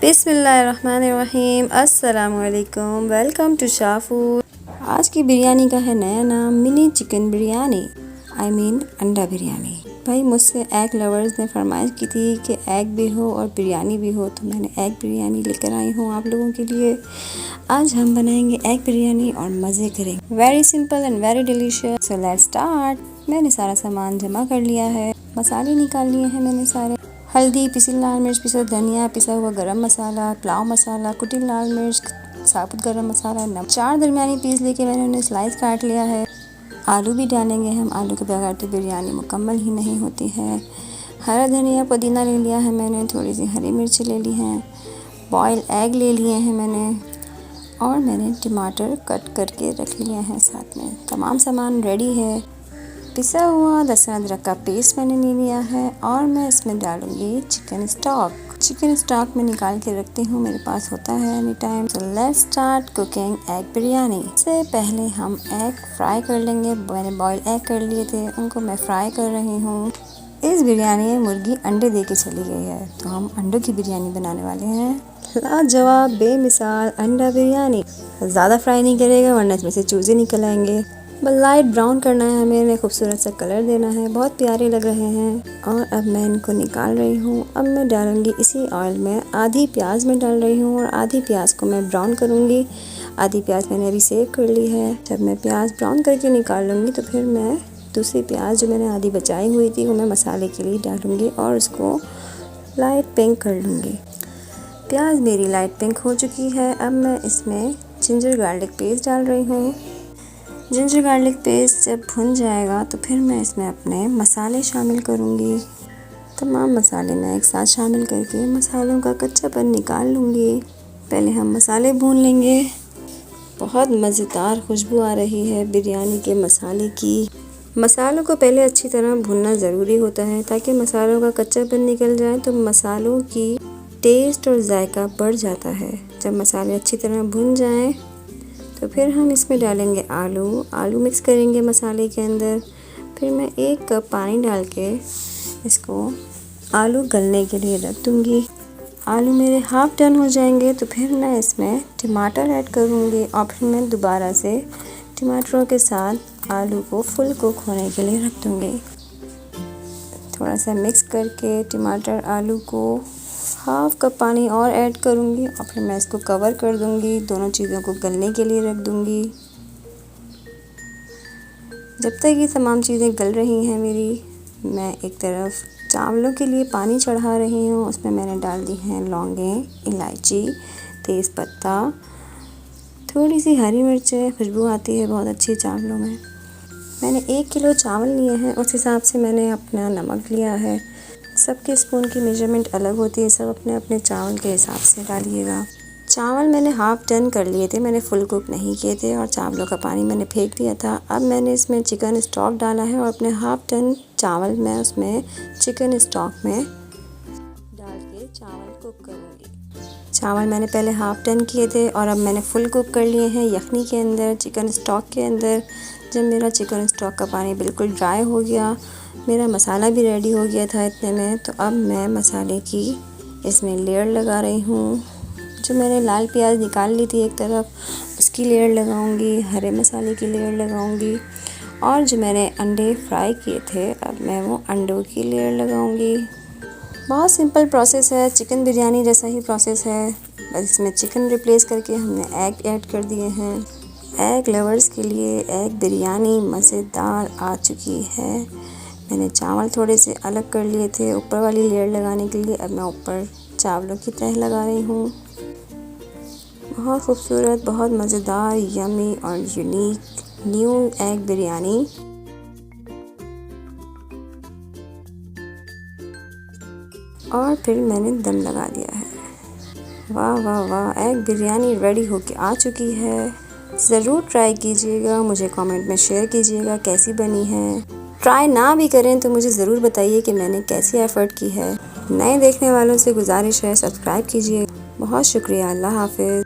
बिस्मिल्लाहिर्रहमानिर्रहीम। अस्सलामुअलैकुम। Welcome to Shah food. आज की बिरयानी का है नया नाम मिनी चिकन बिरयानी, अंडा बिरयानी। भाई मुझसे एग लवर्स ने फरमाइश की थी कि एग भी हो और बिरयानी भी हो, तो मैंने एग बिरयानी लेकर आई हूँ आप लोगों के लिए। आज हम बनाएंगे एग बिरयानी और मज़े करेंगे। Very simple and very delicious. So let's start. मैंने सारा सामान जमा कर लिया है, मसाले निकाल लिए हैं मैंने सारे। हल्दी, पिसी लाल मिर्च, पिसा धनिया, पिसा हुआ गरम मसाला, पुलाव मसाला, कुटी लाल मिर्च, साबुत गरम मसाला, नमक। 4 दरमियानी पीस लेके मैंने उन्हें स्लाइस काट लिया है। आलू भी डालेंगे हम, आलू के बगैर तो बिरयानी मुकम्मल ही नहीं होती है। हरा धनिया, पुदीना ले लिया है मैंने, थोड़ी सी हरी मिर्ची ले ली हैं, बॉयल एग ले लिए हैं मैंने, और मैंने टमाटर कट करके रख लिए हैं साथ में। तमाम सामान रेडी है। पिसा हुआ लहसुन अदरक का पेस्ट मैंने ले लिया है और मैं इसमें डालूंगी चिकन स्टॉक। चिकन स्टॉक में निकाल के रखती हूँ, मेरे पास होता है एनी टाइम। तो let's start cooking egg biryani. इससे पहले हम एग फ्राई कर लेंगे। मैंने बॉयल एग कर लिए थे, उनको मैं फ्राई कर रही हूँ। इस बिरयानी में मुर्गी अंडे दे के चली गई है, तो हम अंडों की बिरयानी बनाने वाले हैं। लाजवाब बेमिसाल अंडा बिरयानी। ज़्यादा फ्राई नहीं करेगा वरना इसमें से चूजे निकल आएंगे। बस लाइट ब्राउन करना है हमें, इन्हें खूबसूरत सा कलर देना है। बहुत प्यारे लग रहे हैं। और अब मैं इनको निकाल रही हूँ। अब मैं डालूंगी इसी ऑयल में आधी प्याज में डाल रही हूँ और आधी प्याज को मैं ब्राउन करूँगी। आधी प्याज मैंने अभी सेव कर ली है। जब मैं प्याज ब्राउन करके निकाल लूँगी तो फिर मैं दूसरी प्याज जो मैंने आधी बचाई हुई थी वो मैं मसाले के लिए डालूँगी और उसको लाइट पिंक कर लूँगी। प्याज मेरी लाइट पिंक हो चुकी है। अब मैं इसमें जिंजर गार्लिक पेस्ट डाल रही हूँ। जिंजर गार्लिक पेस्ट जब भुन जाएगा तो फिर मैं इसमें अपने मसाले शामिल करूँगी। तमाम मसाले मैं एक साथ शामिल करके मसालों का कच्चापन निकाल लूँगी। पहले हम मसाले भून लेंगे। बहुत मज़ेदार खुशबू आ रही है बिरयानी के मसाले की। मसालों को पहले अच्छी तरह भूनना ज़रूरी होता है ताकि मसालों का कच्चापन निकल जाए, तो मसालों की टेस्ट और जायका बढ़ जाता है। जब मसाले अच्छी तरह भुन जाएं तो फिर हम इसमें डालेंगे आलू मिक्स करेंगे मसाले के अंदर। फिर मैं 1 कप पानी डाल के इसको आलू गलने के लिए रख दूँगी। आलू मेरे हाफ़ डन हो जाएंगे तो फिर मैं इसमें टमाटर ऐड करूँगी और फिर मैं दोबारा से टमाटरों के साथ आलू को फुल कुक होने के लिए रख दूँगी। थोड़ा सा मिक्स करके टमाटर आलू को हाफ़ कप पानी और ऐड करूँगी और फिर मैं इसको कवर कर दूँगी। दोनों चीज़ों को गलने के लिए रख दूँगी। जब तक ये तमाम चीज़ें गल रही हैं मेरी, मैं एक तरफ चावलों के लिए पानी चढ़ा रही हूँ। उसमें मैंने डाल दी हैं लौंगें, इलायची, तेज़पत्ता, थोड़ी सी हरी मिर्चें। खुशबू आती है बहुत अच्छी चावलों में। मैंने 1 किलो चावल लिए हैं, उस हिसाब से मैंने अपना नमक लिया है। सबके स्पून की मेजरमेंट अलग होती है, सब अपने अपने चावल के हिसाब से डालिएगा। चावल मैंने हाफ़ डन कर लिए थे, मैंने फुल कुक नहीं किए थे और चावलों का पानी मैंने फेंक दिया था। अब मैंने इसमें चिकन स्टॉक डाला है और अपने हाफ़ डन चावल मैं उसमें चिकन स्टॉक में डाल के चावल कुक करूँगी। चावल मैंने पहले हाफ़ डन किए थे और अब मैंने फुल कुक कर लिए हैं यखनी के अंदर, चिकन स्टॉक के अंदर। जब मेरा चिकन स्टॉक का पानी बिल्कुल ड्राई हो गया, मेरा मसाला भी रेडी हो गया था इतने में, तो अब मैं मसाले की इसमें लेयर लगा रही हूँ। जो मैंने लाल प्याज निकाल ली थी एक तरफ, उसकी लेयर लगाऊंगी, हरे मसाले की लेयर लगाऊंगी और जो मैंने अंडे फ्राई किए थे अब मैं वो अंडों की लेयर लगाऊंगी। बहुत सिंपल प्रोसेस है, चिकन बिरयानी जैसा ही प्रोसेस है, बस इसमें चिकन रिप्लेस करके हमने एग ऐड कर दिए हैं। एग लवर्स के लिए एग बिरयानी मज़ेदार आ चुकी है। मैंने चावल थोड़े से अलग कर लिए थे ऊपर वाली लेयर लगाने के लिए। अब मैं ऊपर चावलों की तह लगा रही हूँ। बहुत खूबसूरत, बहुत मज़ेदार, यमी और यूनिक न्यू एग बिरयानी। और फिर मैंने दम लगा दिया है। वाह वाह वाह, एग बिरयानी रेडी होके आ चुकी है। ज़रूर ट्राई कीजिएगा, मुझे कमेंट में शेयर कीजिएगा कैसी बनी है। ट्राई ना भी करें तो मुझे ज़रूर बताइए कि मैंने कैसी एफ़र्ट की है। नए देखने वालों से गुजारिश है सब्सक्राइब कीजिए। बहुत शुक्रिया। अल्लाह हाफ़िज़।